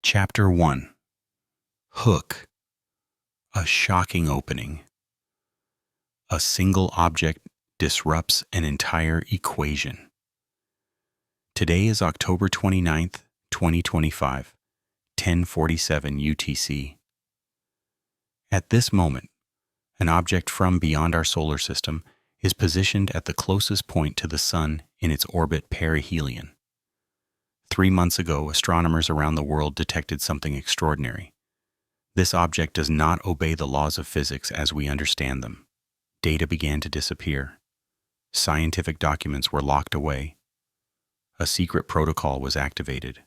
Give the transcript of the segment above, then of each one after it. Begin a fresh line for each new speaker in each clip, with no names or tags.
Chapter 1. Hook. A shocking opening. A single object disrupts an entire equation. Today is October 29th, 2025, 10:47 UTC. At this moment, an object from beyond our solar system is positioned at the closest point to the Sun in its orbit perihelion. 3 months ago, astronomers around the world detected something extraordinary. This object does not obey the laws of physics as we understand them. Data began to disappear. Scientific documents were locked away. A secret protocol was activated.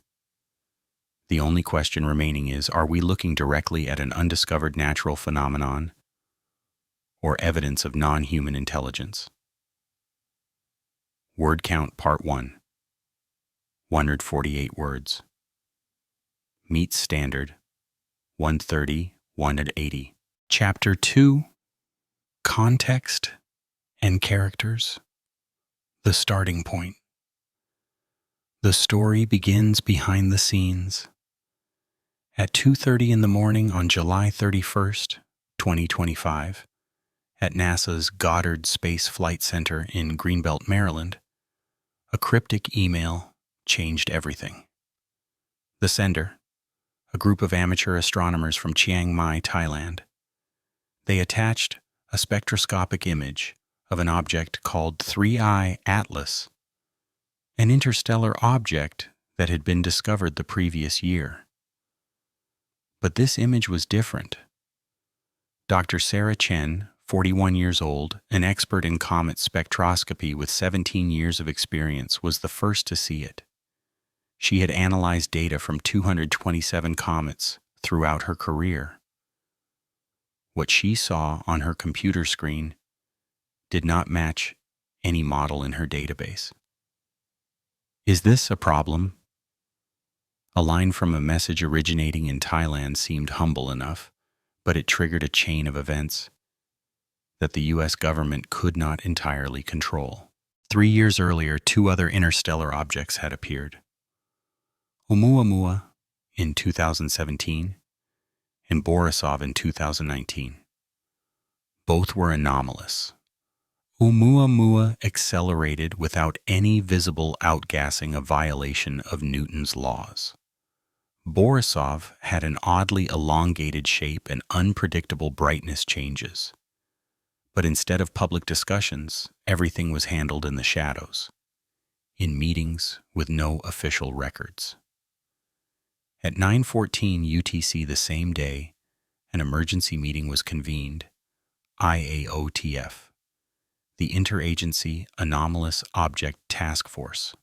The only question remaining is, are we looking directly at an undiscovered natural phenomenon or evidence of non-human intelligence? Word count part 1. 148 words. Meet standard 130, 180. Chapter 2. Context and characters. The starting point. The story begins behind the scenes. At 2:30 in the morning on July 31st, 2025, at NASA's Goddard Space Flight Center in Greenbelt, Maryland, a cryptic email changed everything. The sender, a group of amateur astronomers from Chiang Mai, Thailand. They attached a spectroscopic image of an object called 3I Atlas, an interstellar object that had been discovered the previous year. But this image was different. Dr. Sarah Chen, 41 years old, an expert in comet spectroscopy with 17 years of experience, was the first to see it. She had analyzed data from 227 comets throughout her career. What she saw on her computer screen did not match any model in her database. Is this a problem? A line from a message originating in Thailand seemed humble enough, but it triggered a chain of events that the U.S. government could not entirely control. 3 years earlier, 2 other interstellar objects had appeared. Oumuamua in 2017 and Borisov in 2019. Both were anomalous. Oumuamua accelerated without any visible outgassing, a violation of Newton's laws. Borisov had an oddly elongated shape and unpredictable brightness changes. But instead of public discussions, everything was handled in the shadows, in meetings with no official records. At 9:14 UTC the same day, an emergency meeting was convened, IAOTF, the Interagency Anomalous Object Task Force.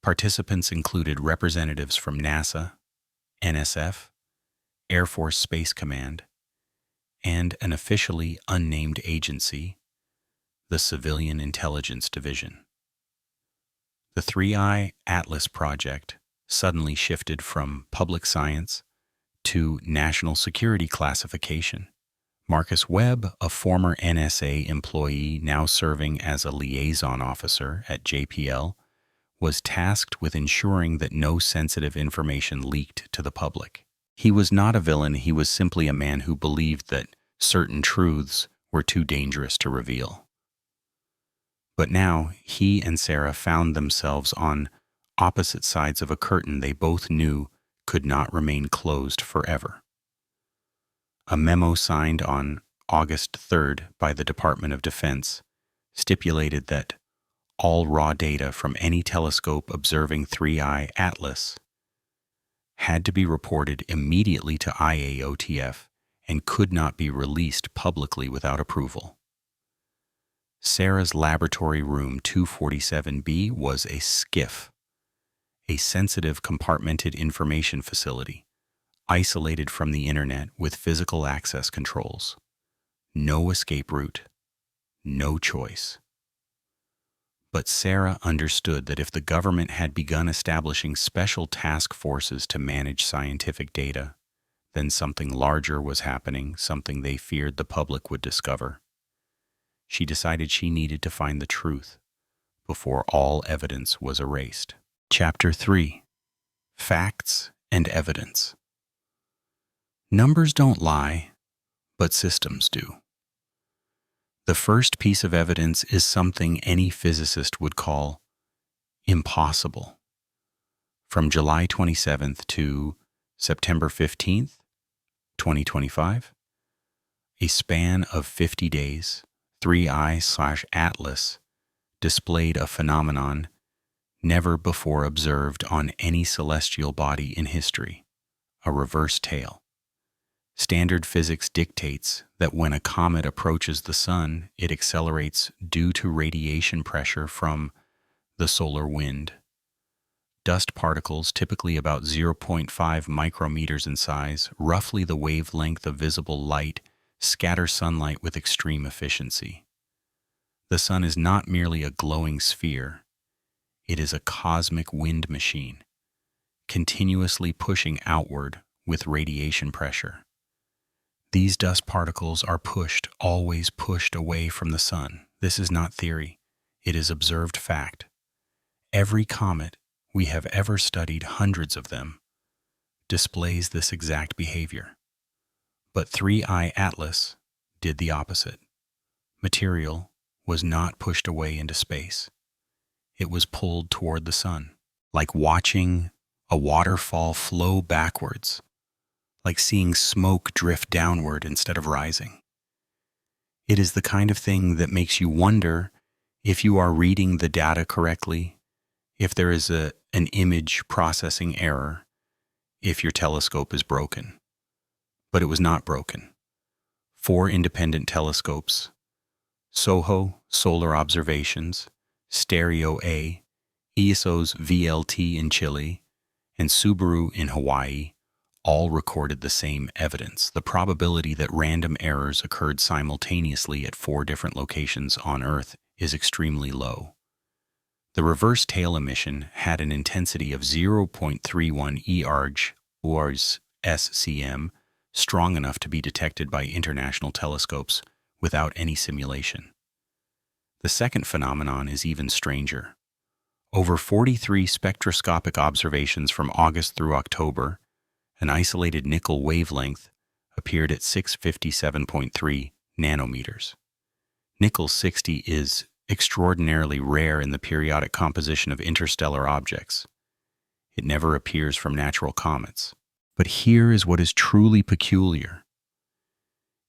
Participants included representatives from NASA, NSF, Air Force Space Command, and an officially unnamed agency, the Civilian Intelligence Division. The 3I Atlas project suddenly shifted from public science to national security classification. Marcus Webb, a former NSA employee now serving as a liaison officer at JPL, was tasked with ensuring that no sensitive information leaked to the public. He was not a villain, he was simply a man who believed that certain truths were too dangerous to reveal. But now he and Sarah found themselves on opposite sides of a curtain they both knew could not remain closed forever. A memo signed on August 3rd by the Department of Defense stipulated that all raw data from any telescope observing 3I Atlas had to be reported immediately to IAOTF and could not be released publicly without approval. Sarah's laboratory room 247B was a SCIF, a sensitive compartmented information facility, isolated from the internet with physical access controls. No escape route, no choice. But Sarah understood that if the government had begun establishing special task forces to manage scientific data, then something larger was happening, something they feared the public would discover. She decided she needed to find the truth before all evidence was erased. Chapter 3. Facts and evidence. Numbers don't lie, but systems do. The first piece of evidence is something any physicist would call impossible. From July 27th to September 15th, 2025, a span of 50 days, 3I/Atlas displayed a phenomenon never before observed on any celestial body in history, a reverse tail. Standard physics dictates that when a comet approaches the sun, it accelerates due to radiation pressure from the solar wind. Dust particles, typically about 0.5 micrometers in size, roughly the wavelength of visible light, scatter sunlight with extreme efficiency. The sun is not merely a glowing sphere. It is a cosmic wind machine, continuously pushing outward with radiation pressure. These dust particles are always pushed away from the sun. This is not theory. It is observed fact. Every comet, we have ever studied hundreds of them, displays this exact behavior. But 3I Atlas did the opposite. Material was not pushed away into space. It was pulled toward the sun, like watching a waterfall flow backwards, like seeing smoke drift downward instead of rising. It is the kind of thing that makes you wonder if you are reading the data correctly, if there is an image processing error, if your telescope is broken. But it was not broken. 4 independent telescopes, SOHO, Solar Observations, Stereo A, ESO's VLT in Chile, and Subaru in Hawaii, all recorded the same evidence. The probability that random errors occurred simultaneously at 4 different locations on Earth is extremely low. The reverse tail emission had an intensity of 0.31 EARG, or SCM, strong enough to be detected by international telescopes without any simulation. The second phenomenon is even stranger. Over 43 spectroscopic observations from August through October, an isolated nickel wavelength appeared at 657.3 nanometers. Nickel 60 is extraordinarily rare in the periodic composition of interstellar objects. It never appears from natural comets. But here is what is truly peculiar.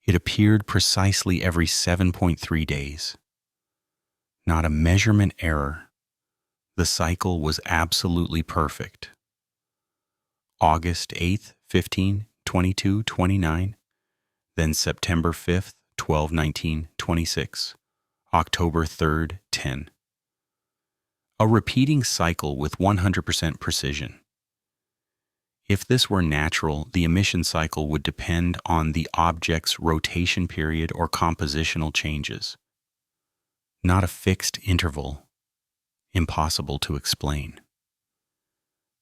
It appeared precisely every 7.3 days. Not a measurement error. The cycle was absolutely perfect. August 8th, 15, 22, 29, then September 5th, 12, 19, 26, October 3rd, 10. A repeating cycle with 100% precision. If this were natural, the emission cycle would depend on the object's rotation period or compositional changes, not a fixed interval, impossible to explain.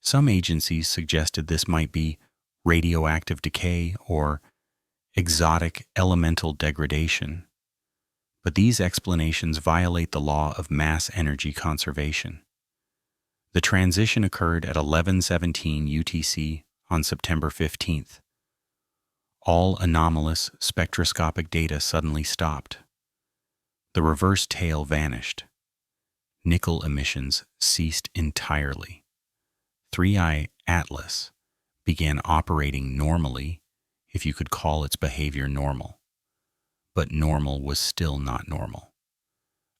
Some agencies suggested this might be radioactive decay or exotic elemental degradation, but these explanations violate the law of mass energy conservation. The transition occurred at 11:17 UTC on September 15th. All anomalous spectroscopic data suddenly stopped. The reverse tail vanished. Nickel emissions ceased entirely. 3I Atlas began operating normally, if you could call its behavior normal. But normal was still not normal.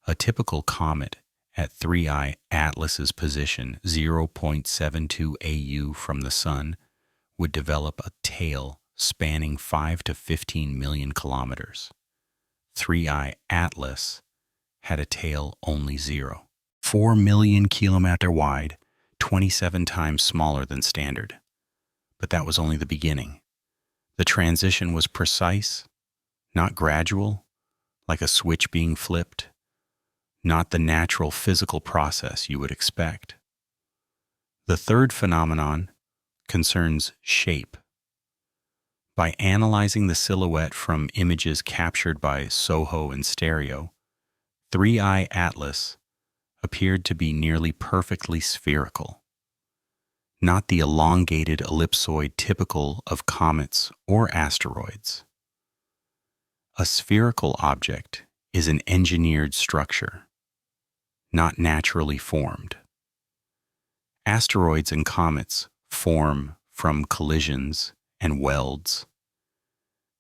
A typical comet at 3I Atlas's position 0.72 AU from the Sun would develop a tail spanning 5 to 15 million kilometers. 3I Atlas had a tail only 0. 4 million kilometer wide, 27 times smaller than standard. But that was only the beginning. The transition was precise, not gradual, like a switch being flipped, not the natural physical process you would expect. The third phenomenon concerns shape. By analyzing the silhouette from images captured by SOHO and Stereo, 3I Atlas appeared to be nearly perfectly spherical. not the elongated ellipsoid typical of comets or asteroids. A spherical object is an engineered structure, not naturally formed. Asteroids and comets form from collisions and welds.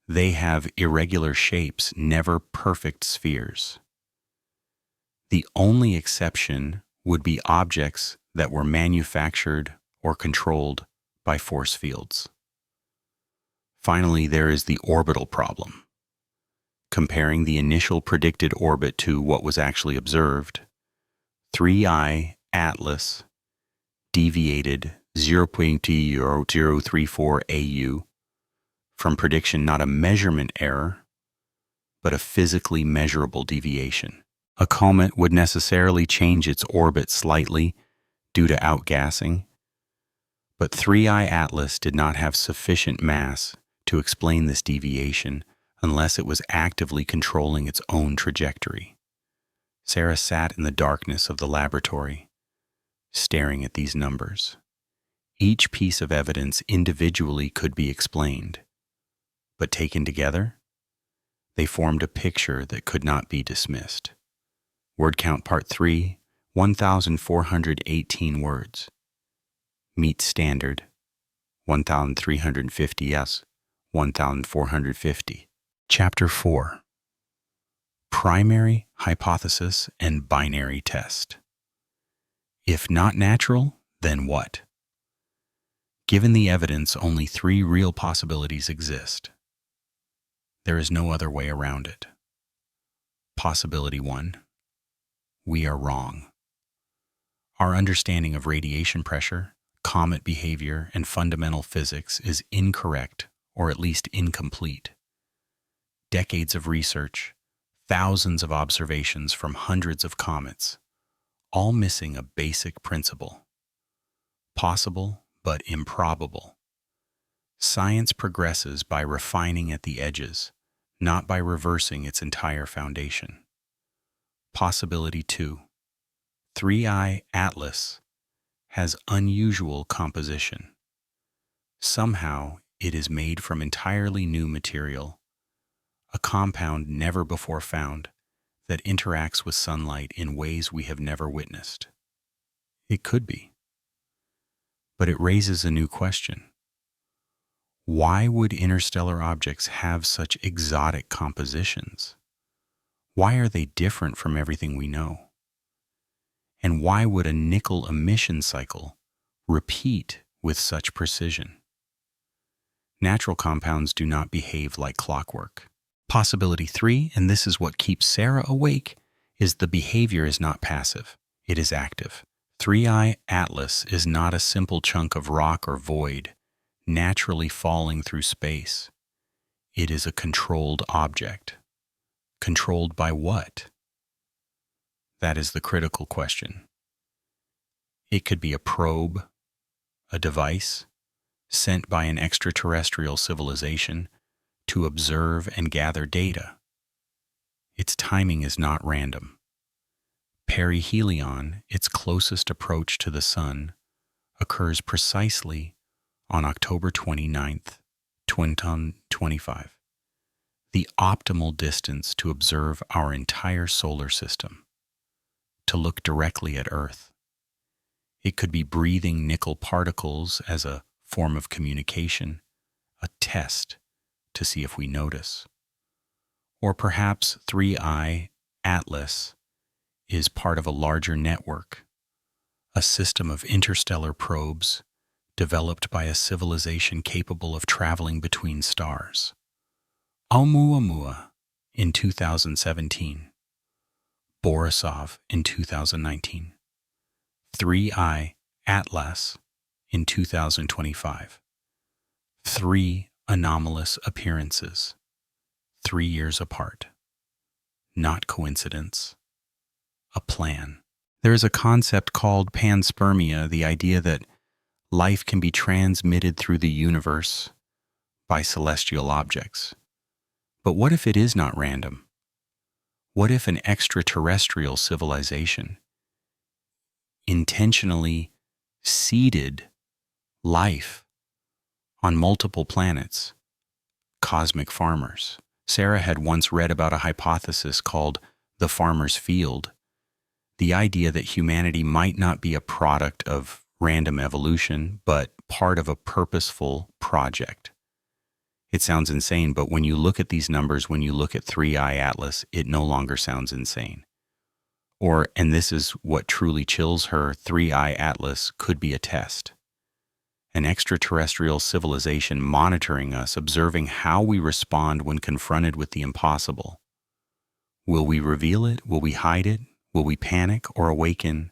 They have irregular shapes, never perfect spheres. The only exception would be objects that were manufactured or controlled by force fields. Finally, there is the orbital problem. Comparing the initial predicted orbit to what was actually observed, 3I Atlas deviated 0.0034 AU from prediction, not a measurement error, but a physically measurable deviation. A comet would necessarily change its orbit slightly due to outgassing, but 3I Atlas did not have sufficient mass to explain this deviation unless it was actively controlling its own trajectory. Sarah sat in the darkness of the laboratory, staring at these numbers. Each piece of evidence individually could be explained, but taken together, they formed a picture that could not be dismissed. Word count part 3, 1,418 words. Meet standard, 1,350 s, 1,450. Chapter 4. Primary, hypothesis, and binary test. If not natural, then what? Given the evidence, only 3 real possibilities exist. There is no other way around it. Possibility 1. We are wrong. Our understanding of radiation pressure, comet behavior, and fundamental physics is incorrect, or at least incomplete. Decades of research, thousands of observations from hundreds of comets, all missing a basic principle. Possible, but improbable. Science progresses by refining at the edges, not by reversing its entire foundation. Possibility 2. 3I Atlas has unusual composition. Somehow, it is made from entirely new material, a compound never before found that interacts with sunlight in ways we have never witnessed. It could be. But it raises a new question. Why would interstellar objects have such exotic compositions? Why are they different from everything we know? And why would a nickel emission cycle repeat with such precision? Natural compounds do not behave like clockwork. Possibility 3, and this is what keeps Sarah awake, is the behavior is not passive, it is active. 3I Atlas is not a simple chunk of rock or void, naturally falling through space. It is a controlled object. Controlled by what? That is the critical question. It could be a probe, a device, sent by an extraterrestrial civilization to observe and gather data. Its timing is not random. Perihelion, its closest approach to the Sun, occurs precisely on October 29th, 2025, the optimal distance to observe our entire solar system, to look directly at Earth. It could be breathing nickel particles as a form of communication, a test to see if we notice. Or perhaps 3I Atlas is part of a larger network, a system of interstellar probes developed by a civilization capable of traveling between stars. Oumuamua in 2017, Borisov in 2019, 3I Atlas in 2025. 3 anomalous appearances, 3 years apart. Not coincidence, a plan. There is a concept called panspermia, the idea that life can be transmitted through the universe by celestial objects. But what if it is not random? What if an extraterrestrial civilization intentionally seeded life on multiple planets, cosmic farmers. Sarah had once read about a hypothesis called the farmer's field, the idea that humanity might not be a product of random evolution, but part of a purposeful project. It sounds insane, but when you look at these numbers, when you look at 3I Atlas, it no longer sounds insane. Or, and this is what truly chills her, 3I Atlas could be a test. An extraterrestrial civilization monitoring us, observing how we respond when confronted with the impossible. Will we reveal it? Will we hide it? Will we panic or awaken?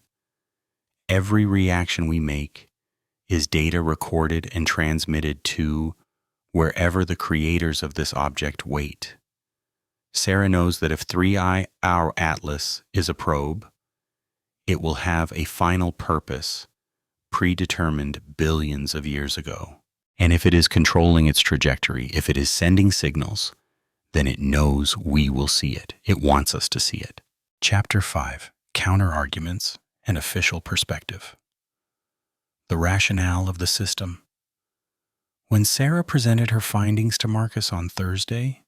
Every reaction we make is data recorded and transmitted to wherever the creators of this object wait. Sarah knows that if 3I, our Atlas, is a probe, it will have a final purpose predetermined billions of years ago. And if it is controlling its trajectory, if it is sending signals, then it knows we will see it. It wants us to see it. Chapter 5. Counter-arguments and official perspective. The rationale of the system. When Sarah presented her findings to Marcus on Thursday,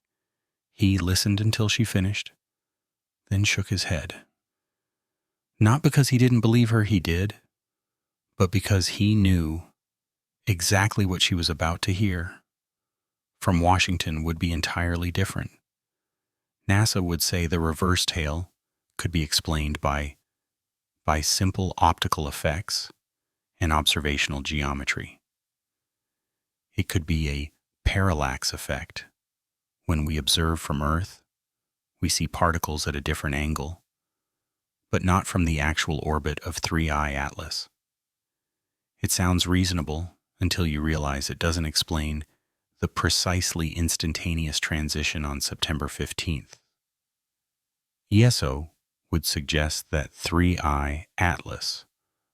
he listened until she finished, then shook his head. Not because he didn't believe her, he did, but because he knew exactly what she was about to hear from Washington would be entirely different. NASA would say the reverse tail could be explained by simple optical effects and observational geometry. It could be a parallax effect. When we observe from Earth, we see particles at a different angle, but not from the actual orbit of 3I Atlas. It sounds reasonable until you realize it doesn't explain the precisely instantaneous transition on September 15th. ESO would suggest that 3I Atlas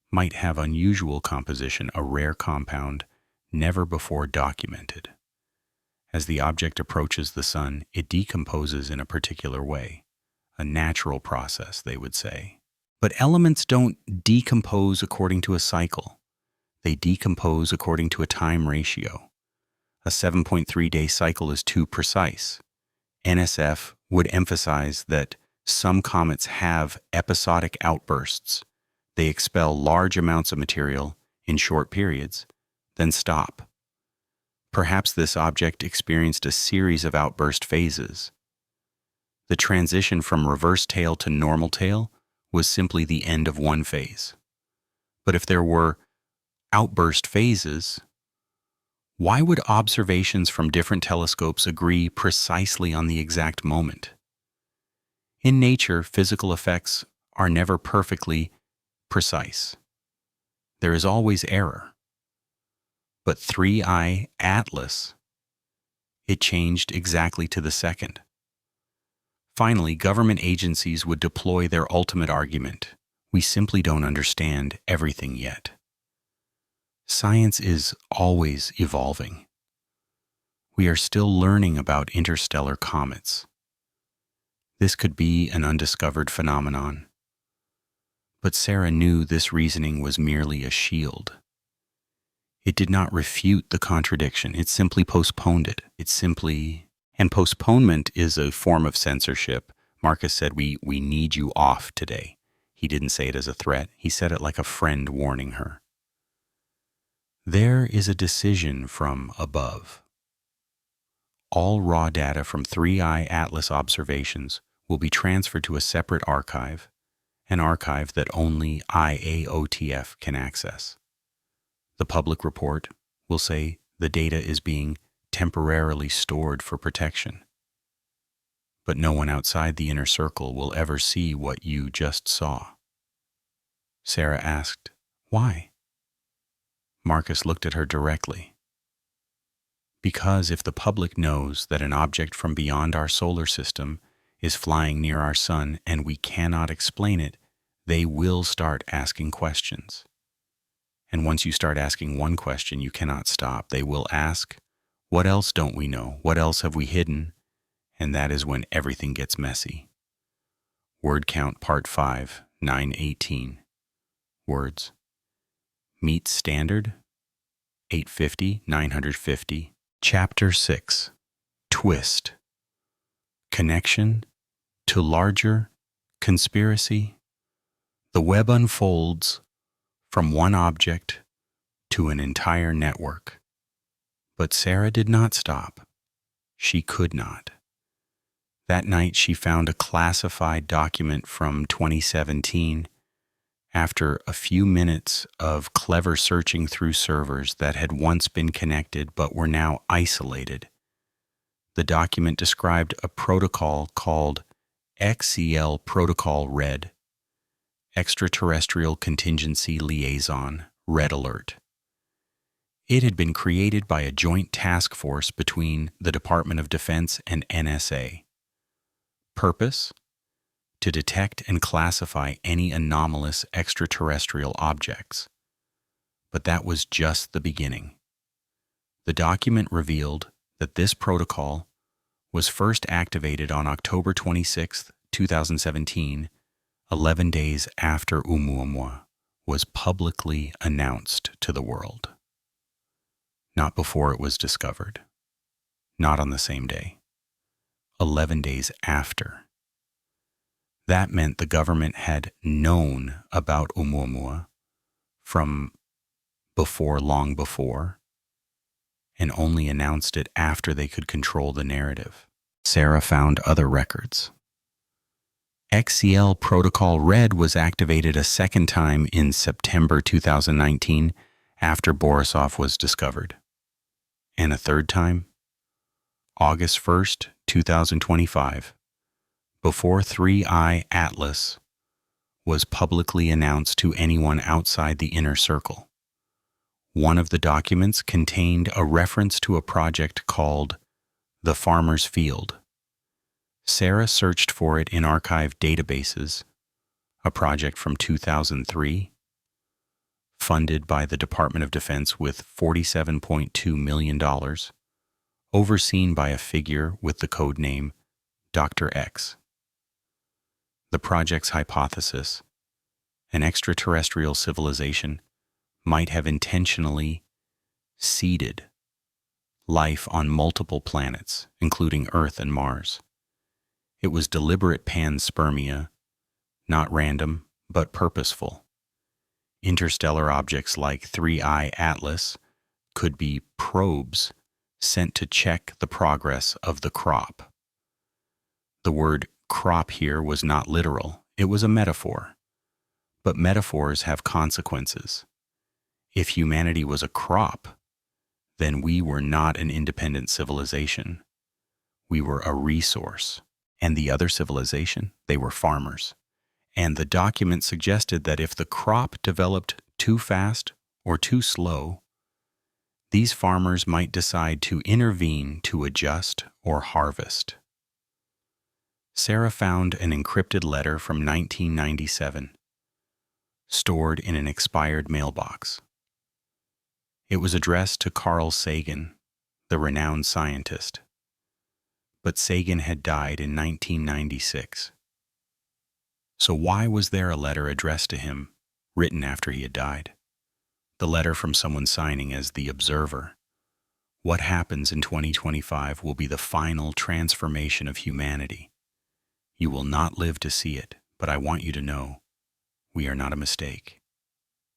might have unusual composition, a rare compound never before documented. As the object approaches the sun, it decomposes in a particular way, a natural process, they would say. But elements don't decompose according to a cycle. They decompose according to a time ratio. A 7.3-day cycle is too precise. NSF would emphasize that some comets have episodic outbursts. They expel large amounts of material in short periods, then stop. Perhaps this object experienced a series of outburst phases. The transition from reverse tail to normal tail was simply the end of one phase. But if there were outburst phases, why would observations from different telescopes agree precisely on the exact moment? In nature, physical effects are never perfectly precise. There is always error. But 3I Atlas, it changed exactly to the second. Finally, government agencies would deploy their ultimate argument. We simply don't understand everything yet. Science is always evolving. We are still learning about interstellar comets. This could be an undiscovered phenomenon. But Sarah knew this reasoning was merely a shield. It did not refute the contradiction. It simply postponed it. And postponement is a form of censorship. Marcus said, we need you off today. He didn't say it as a threat. He said it like a friend warning her. There is a decision from above. All raw data from 3I Atlas observations will be transferred to a separate archive, an archive that only IAOTF can access. The public report will say the data is being temporarily stored for protection. But no one outside the inner circle will ever see what you just saw. Sarah asked, "Why?" Marcus looked at her directly. Because if the public knows that an object from beyond our solar system is flying near our sun and we cannot explain it, they will start asking questions. And once you start asking one question, you cannot stop. They will ask, what else don't we know? What else have we hidden? And that is when everything gets messy. Word count part 5, 918. Words. Meet standard 850, 950. Chapter 6. Twist. Connection to larger conspiracy. The web unfolds from one object to an entire network. But Sarah did not stop. She could not. That night she found a classified document from 2017 after a few minutes of clever searching through servers that had once been connected but were now isolated. The document described a protocol called XCL Protocol Red, Extraterrestrial Contingency Liaison, Red Alert. It had been created by a joint task force between the Department of Defense and NSA. Purpose? To detect and classify any anomalous extraterrestrial objects. But that was just the beginning. The document revealed that this protocol was first activated on October 26, 2017, 11 days after Oumuamua was publicly announced to the world. Not before it was discovered. Not on the same day. 11 days after. That meant the government had known about Oumuamua from before, long before, and only announced it after they could control the narrative. Sarah found other records. XCL Protocol Red was activated a second time in September 2019 after Borisov was discovered. And a third time? August 1st, 2025. Before 3I Atlas was publicly announced to anyone outside the inner circle. One of the documents contained a reference to a project called The Farmer's Field. Sarah searched for it in archived databases, a project from 2003, funded by the Department of Defense with $47.2 million, overseen by a figure with the code name Dr. X. The project's hypothesis, an extraterrestrial civilization might have intentionally seeded life on multiple planets, including Earth and Mars. It was deliberate panspermia, not random, but purposeful. Interstellar objects like 3I Atlas could be probes sent to check the progress of the crop. The word crop here was not literal, it was a metaphor. But metaphors have consequences. If humanity was a crop, then we were not an independent civilization. We were a resource. And the other civilization, they were farmers. And the document suggested that if the crop developed too fast or too slow, these farmers might decide to intervene to adjust or harvest. Sarah found an encrypted letter from 1997, stored in an expired mailbox. It was addressed to Carl Sagan, the renowned scientist. But Sagan had died in 1996. So why was there a letter addressed to him, written after he had died? The letter from someone signing as the Observer. What happens in 2025 will be the final transformation of humanity. You will not live to see it, but I want you to know, we are not a mistake.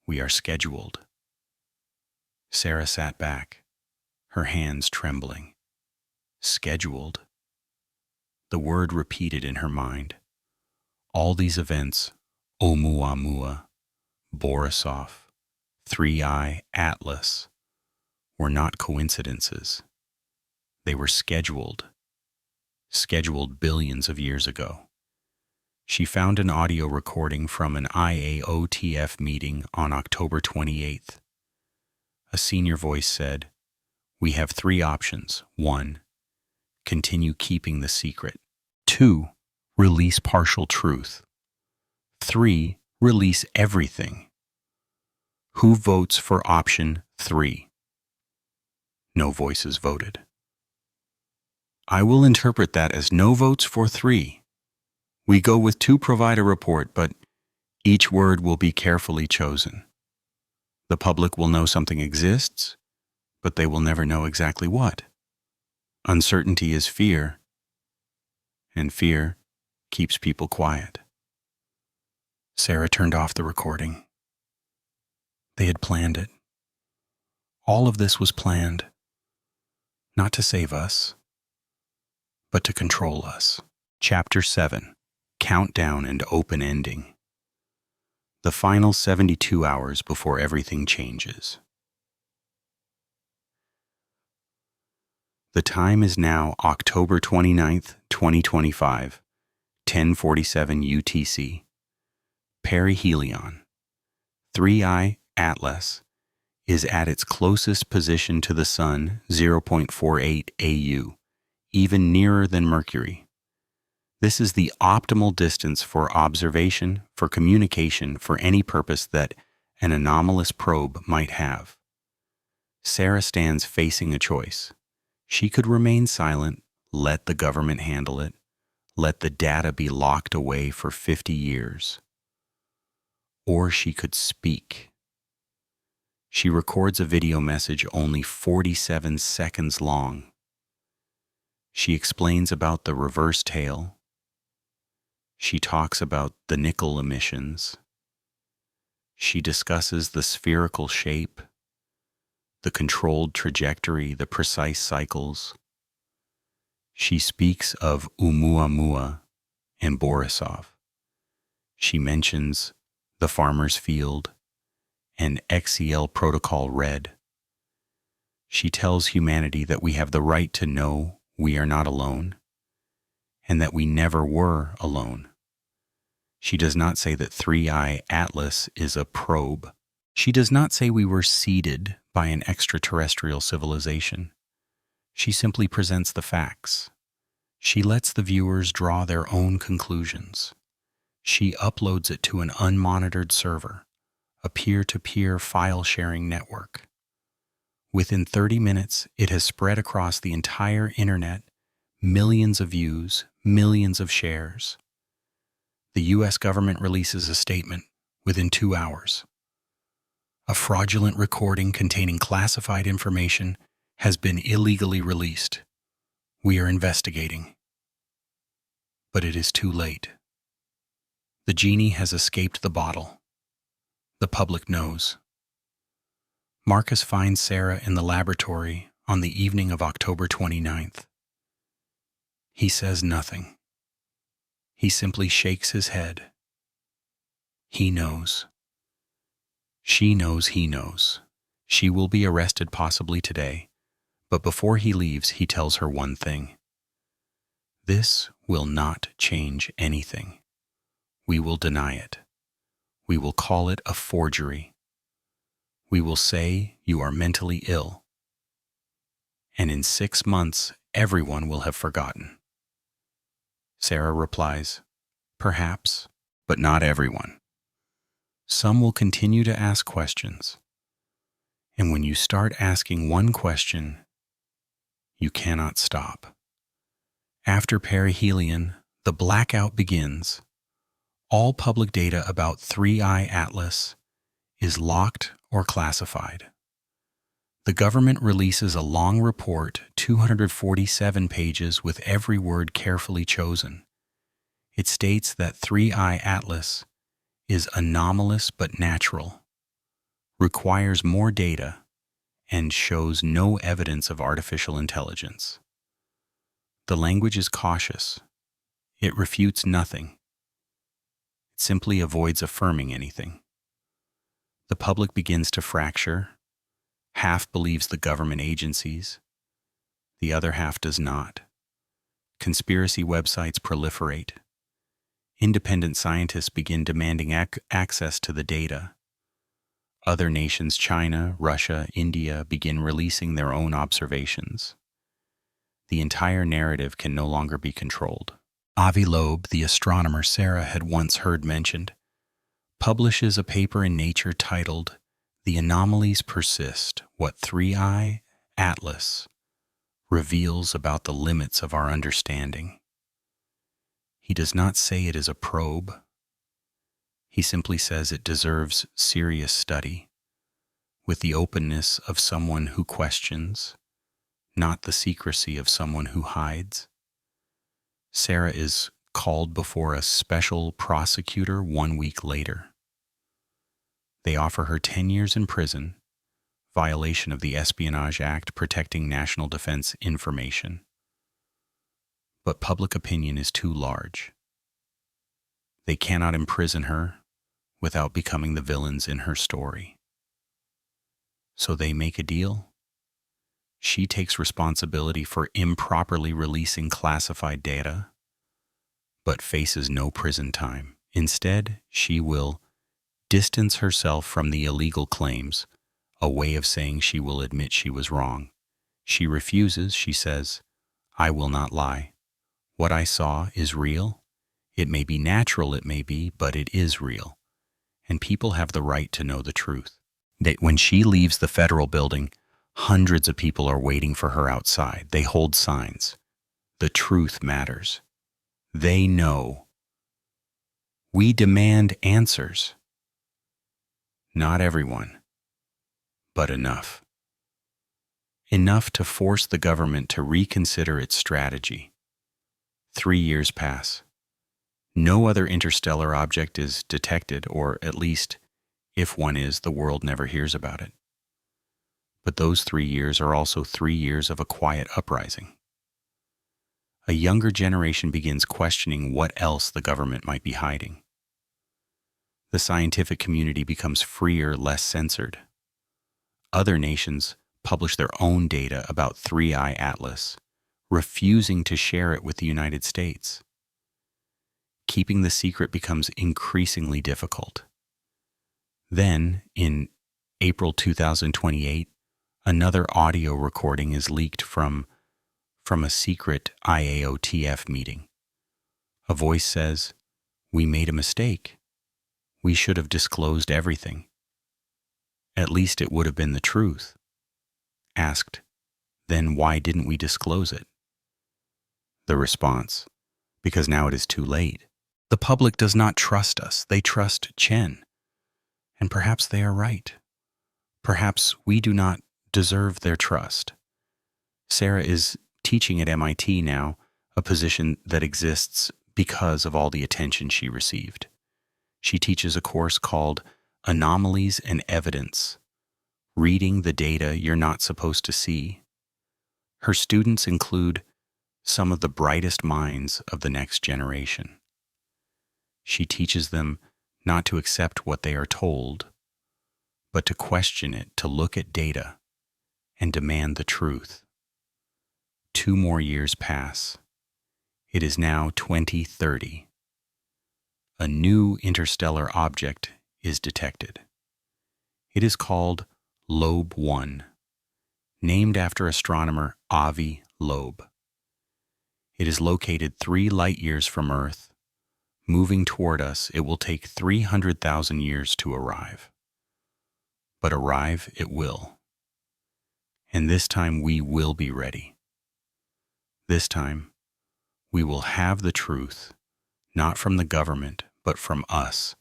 We are scheduled. Sarah sat back, her hands trembling. Scheduled. The word repeated in her mind. All these events, Oumuamua, Borisov, 3I Atlas, were not coincidences. They were scheduled billions of years ago. She found an audio recording from an IAOTF meeting on October 28th. A senior voice said, "We have 3 options. 1. Continue keeping the secret. 2. Release partial truth. 3. Release everything. Who votes for option 3? No voices voted. I will interpret that as no votes for 3. We go with 2 provide a report, but each word will be carefully chosen. The public will know something exists, but they will never know exactly what. Uncertainty is fear, and fear keeps people quiet. Sarah turned off the recording. They had planned it. All of this was planned, not to save us, but to control us. Chapter 7. Countdown and Open Ending. The final 72 hours before everything changes. The time is now October 29th, 2025, 10:47 UTC. Perihelion, 3I Atlas, is at its closest position to the Sun, 0.48 AU, even nearer than Mercury. This is the optimal distance for observation, for communication, for any purpose that an anomalous probe might have. Sarah stands facing a choice. She could remain silent, let the government handle it, let the data be locked away for 50 years. Or she could speak. She records a video message only 47 seconds long. She explains about the reverse tail. She talks about the nickel emissions. She discusses the spherical shape, the controlled trajectory, the precise cycles. She speaks of Oumuamua and Borisov. She mentions the farmer's field and XCL Protocol Red. She tells humanity that we have the right to know we are not alone and that we never were alone. She does not say that 3I Atlas is a probe. She does not say we were seeded by an extraterrestrial civilization. She simply presents the facts. She lets the viewers draw their own conclusions. She uploads it to an unmonitored server, a peer-to-peer file-sharing network. Within 30 minutes, it has spread across the entire internet, millions of views, millions of shares. The U.S. government releases a statement within 2 hours. A fraudulent recording containing classified information has been illegally released. We are investigating. But it is too late. The genie has escaped the bottle. The public knows. Marcus finds Sarah in the laboratory on the evening of October 29th. He says nothing. He simply shakes his head. He knows. She knows he knows. She will be arrested possibly today, but before he leaves, he tells her one thing. This will not change anything. We will deny it. We will call it a forgery. We will say you are mentally ill. And in 6 months, everyone will have forgotten. Sarah replies, perhaps, but not everyone. Some will continue to ask questions. And when you start asking one question, you cannot stop. After perihelion, the blackout begins. All public data about 3I Atlas is locked or classified. The government releases a long report, 247 pages with every word carefully chosen. It states that 3I Atlas is anomalous but natural, requires more data, and shows no evidence of artificial intelligence. The language is cautious. It refutes nothing. It simply avoids affirming anything. The public begins to fracture. Half believes the government agencies. The other half does not. Conspiracy websites proliferate. Independent scientists begin demanding access to the data. Other nations, China, Russia, India, begin releasing their own observations. The entire narrative can no longer be controlled. Avi Loeb, the astronomer Sarah had once heard mentioned, publishes a paper in Nature titled "The Anomalies Persist: What 3I Atlas Reveals About the Limits of Our Understanding." He does not say it is a probe. He simply says it deserves serious study. with the openness of someone who questions, not the secrecy of someone who hides. Sarah is called before a special prosecutor 1 week later. They offer her 10 years in prison, violation of the Espionage Act protecting national defense information. But public opinion is too large. They cannot imprison her without becoming the villains in her story. So they make a deal. She takes responsibility for improperly releasing classified data, but faces no prison time. Instead, she will distance herself from the illegal claims, a way of saying she will admit she was wrong. She refuses. She says, "I will not lie. What I saw is real. It may be natural, it may be, but it is real. And people have the right to know the truth." That when she leaves the federal building, hundreds of people are waiting for her outside. They hold signs. The truth matters. They know. We demand answers. Not everyone, but enough. Enough to force the government to reconsider its strategy. 3 years pass. No other interstellar object is detected, or at least, if one is, the world never hears about it. But those 3 years are also 3 years of a quiet uprising. A younger generation begins questioning what else the government might be hiding. The scientific community becomes freer, less censored. Other nations publish their own data about 3I Atlas, refusing to share it with the United States. Keeping the secret becomes increasingly difficult. Then, in April 2028, another audio recording is leaked from a secret IAOTF meeting. A voice says, "We made a mistake. We should have disclosed everything. At least it would have been the truth." Asked, "Then why didn't we disclose it?" The response, "Because now it is too late. The public does not trust us. They trust Chen. And perhaps they are right. Perhaps we do not deserve their trust." Sarah is teaching at MIT now, a position that exists because of all the attention she received. She teaches a course called Anomalies and Evidence, reading the data you're not supposed to see. Her students include some of the brightest minds of the next generation. She teaches them not to accept what they are told, but to question it, to look at data, and demand the truth. 2 more years pass. It is now 2030. A new interstellar object is detected. It is called Loeb 1, named after astronomer Avi Loeb. It is located 3 light years from Earth. Moving toward us, it will take 300,000 years to arrive. But arrive it will. And this time we will be ready. This time, we will have the truth, not from the government, but from us,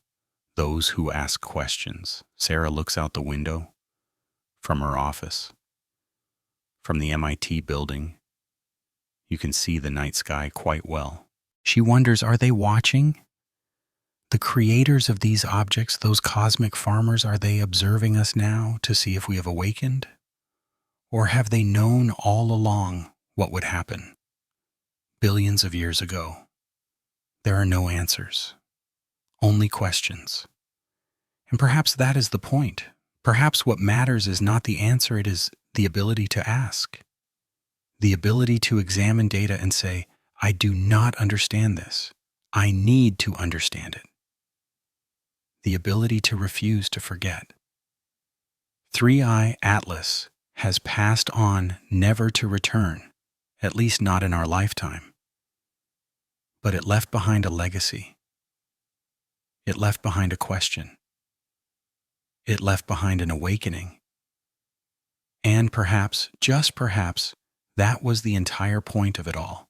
those who ask questions. Sarah looks out the window from her office. From the MIT building, you can see the night sky quite well. She wonders, are they watching? The creators of these objects, those cosmic farmers, are they observing us now to see if we have awakened? Or have they known all along what would happen? Billions of years ago, there are no answers, only questions. And perhaps that is the point. Perhaps what matters is not the answer, it is the ability to ask. The ability to examine data and say, I do not understand this. I need to understand it. The ability to refuse to forget. 3I Atlas has passed on never to return, at least not in our lifetime. But it left behind a legacy. It left behind a question. It left behind an awakening. And perhaps, just perhaps, that was the entire point of it all.